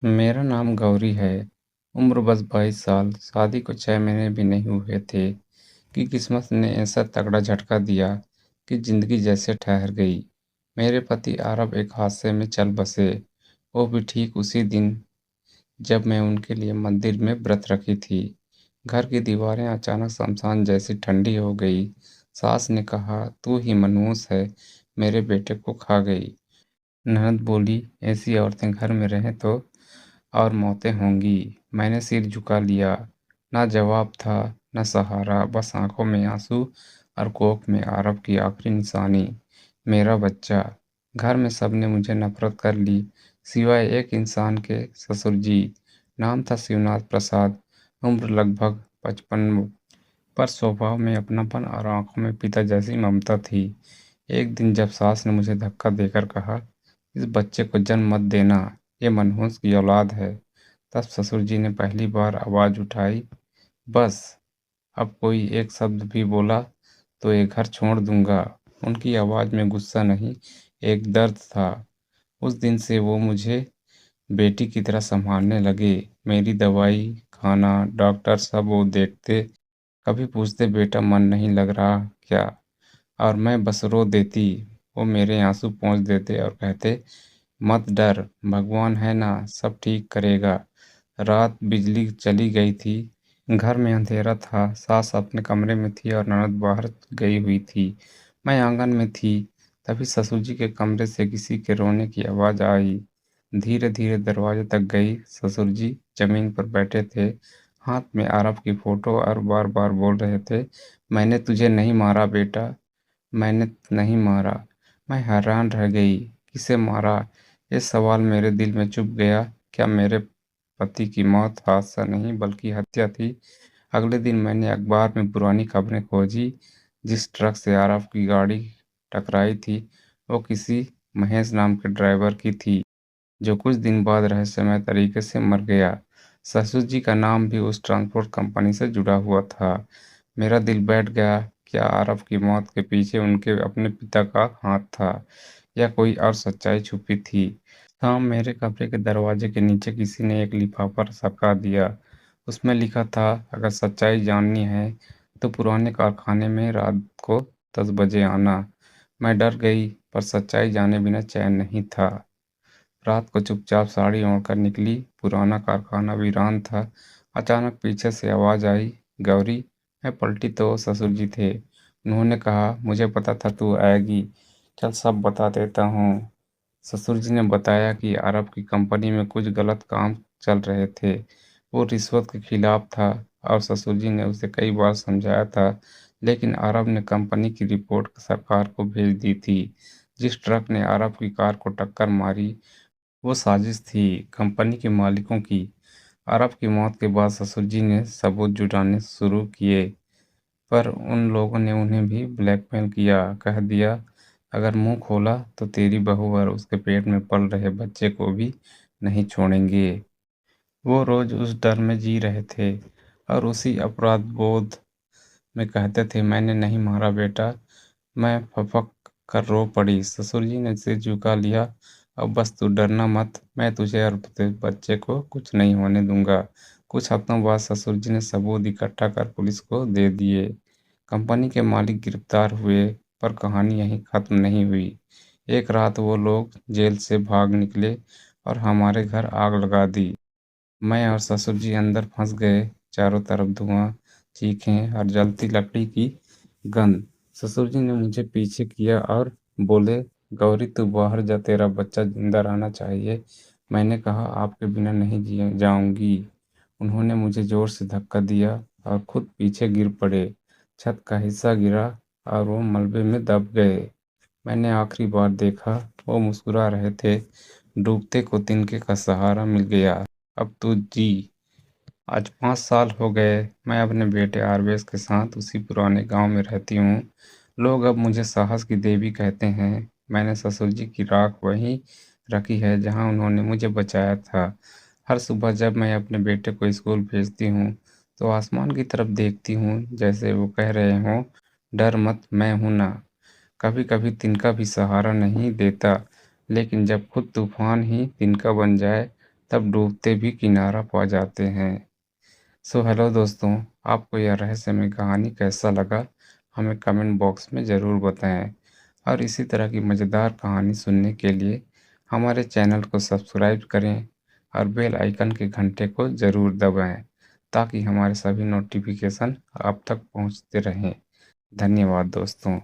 मेरा नाम गौरी है। उम्र बस 22 साल। शादी को 6 महीने भी नहीं हुए थे कि किस्मत ने ऐसा तगड़ा झटका दिया कि जिंदगी जैसे ठहर गई। मेरे पति आरब एक हादसे में चल बसे, वो भी ठीक उसी दिन जब मैं उनके लिए मंदिर में व्रत रखी थी। घर की दीवारें अचानक शमशान जैसी ठंडी हो गई। सास ने कहा, तू ही मनहूस है, मेरे बेटे को खा गई। ननद बोली, ऐसी औरतें घर में रहें तो और मौतें होंगी। मैंने सिर झुका लिया। ना जवाब था, न सहारा, बस आंखों में आंसू और कोख में आरब की आखिरी निशानी, मेरा बच्चा। घर में सबने मुझे नफरत कर ली, सिवाय एक इंसान के, ससुर जी। नाम था शिवनाथ प्रसाद। उम्र लगभग 55, पर स्वभाव में अपनापन और आंखों में पिता जैसी ममता थी। एक दिन जब सास ने मुझे धक्का देकर कहा, इस बच्चे को जन्म मत देना, ये मनहूस की औलाद है, तब ससुर जी ने पहली बार आवाज उठाई। बस, अब कोई एक शब्द भी बोला तो ये घर छोड़ दूंगा। उनकी आवाज में गुस्सा नहीं, एक दर्द था। उस दिन से वो मुझे बेटी की तरह संभालने लगे। मेरी दवाई, खाना, डॉक्टर सब वो देखते। कभी पूछते, बेटा मन नहीं लग रहा क्या? और मैं बस रो देती। वो मेरे आंसू पोंछ देते और कहते, मत डर, भगवान है ना, सब ठीक करेगा। रात बिजली चली गई थी। घर में अंधेरा था। सास अपने कमरे में थी और ननद बाहर गई हुई थी। मैं आंगन में थी। तभी ससुर जी के कमरे से किसी के रोने की आवाज आई। धीरे धीरे दरवाजे तक गई। ससुर जी जमीन पर बैठे थे, हाथ में आरब की फोटो, और बार बार बोल रहे थे, मैंने तुझे नहीं मारा बेटा, मैंने नहीं मारा। मैं हैरान रह गई। किसे मारा? ये सवाल मेरे दिल में चुभ गया। क्या मेरे पति की मौत हादसा नहीं बल्कि हत्या थी? अगले दिन मैंने अखबार में पुरानी खबरें खोजी। जिस ट्रक से आरफ की गाड़ी टकराई थी, वो किसी महेश नाम के ड्राइवर की थी, जो कुछ दिन बाद रहस्यमय तरीके से मर गया। ससुर जी का नाम भी उस ट्रांसपोर्ट कंपनी से जुड़ा हुआ था। मेरा दिल बैठ गया। क्या आरफ की मौत के पीछे उनके अपने पिता का हाथ था, या कोई और सच्चाई छुपी थी? शाम मेरे कमरे के दरवाजे के नीचे किसी ने एक लिफाफा सरका दिया। उसमें लिखा था, अगर सच्चाई जाननी है तो पुराने कारखाने में रात को 10 बजे आना। मैं डर गई, पर सच्चाई जाने बिना चैन नहीं था। रात को चुपचाप साड़ी ओढ़कर निकली। पुराना कारखाना वीरान था। अचानक पीछे से आवाज आई, गौरी। मैं पलटी तो ससुर जी थे। उन्होंने कहा, मुझे पता था तू आएगी, चल सब बता देता हूँ। ससुर जी ने बताया कि अरब की कंपनी में कुछ गलत काम चल रहे थे। वो रिश्वत के खिलाफ था, और ससुर जी ने उसे कई बार समझाया था, लेकिन अरब ने कंपनी की रिपोर्ट सरकार को भेज दी थी। जिस ट्रक ने अरब की कार को टक्कर मारी, वो साजिश थी कंपनी के मालिकों की। अरब की मौत के बाद ससुर जी ने सबूत जुटाने शुरू किए, पर उन लोगों ने उन्हें भी ब्लैकमेल किया। कह दिया, अगर मुंह खोला तो तेरी बहू और उसके पेट में पल रहे बच्चे को भी नहीं छोड़ेंगे। वो रोज उस डर में जी रहे थे, और उसी अपराध बोध में कहते थे, मैंने नहीं मारा बेटा। मैं फपक कर रो पड़ी। ससुर जी ने सिर झुका लिया। अब बस तू डरना मत, मैं तुझे और तेरे बच्चे को कुछ नहीं होने दूंगा। कुछ हफ्तों बाद ससुर जी ने सबूत इकट्ठा कर पुलिस को दे दिए। कंपनी के मालिक गिरफ्तार हुए, पर कहानी यहीं खत्म नहीं हुई। एक रात वो लोग जेल से भाग निकले और हमारे घर आग लगा दी। मैं और ससुर जी अंदर फंस गए। चारों तरफ धुआं, चीखें और जलती लकड़ी की गंध। ससुर जी ने मुझे पीछे किया और बोले, गौरी तू बाहर जा, तेरा बच्चा जिंदा रहना चाहिए। मैंने कहा, आपके बिना नहीं जी जाऊंगी। उन्होंने मुझे जोर से धक्का दिया और खुद पीछे गिर पड़े। छत का हिस्सा गिरा और वो मलबे में दब गए। मैंने आखिरी बार देखा, वो मुस्कुरा रहे थे। डूबते को तिनके का सहारा मिल गया। अब तू जी। आज 5 साल हो गए। मैं अपने बेटे आरवेश के साथ उसी पुराने गांव में रहती हूँ। लोग अब मुझे साहस की देवी कहते हैं। मैंने ससुर जी की राख वहीं रखी है जहाँ उन्होंने मुझे बचाया था। हर सुबह जब मैं अपने बेटे को स्कूल भेजती हूँ, तो आसमान की तरफ देखती हूँ, जैसे वो कह रहे हों, डर मत, मैं हूं ना। कभी कभी तिनका भी सहारा नहीं देता, लेकिन जब खुद तूफान ही तिनका बन जाए, तब डूबते भी किनारा पा जाते हैं। सो हेलो दोस्तों, आपको यह रहस्यमय कहानी कैसा लगा हमें कमेंट बॉक्स में ज़रूर बताएं। और इसी तरह की मज़ेदार कहानी सुनने के लिए हमारे चैनल को सब्सक्राइब करें और बेल आइकन के घंटे को ज़रूर दबाएं, ताकि हमारे सभी नोटिफिकेशन आप तक पहुंचते रहें। धन्यवाद दोस्तों।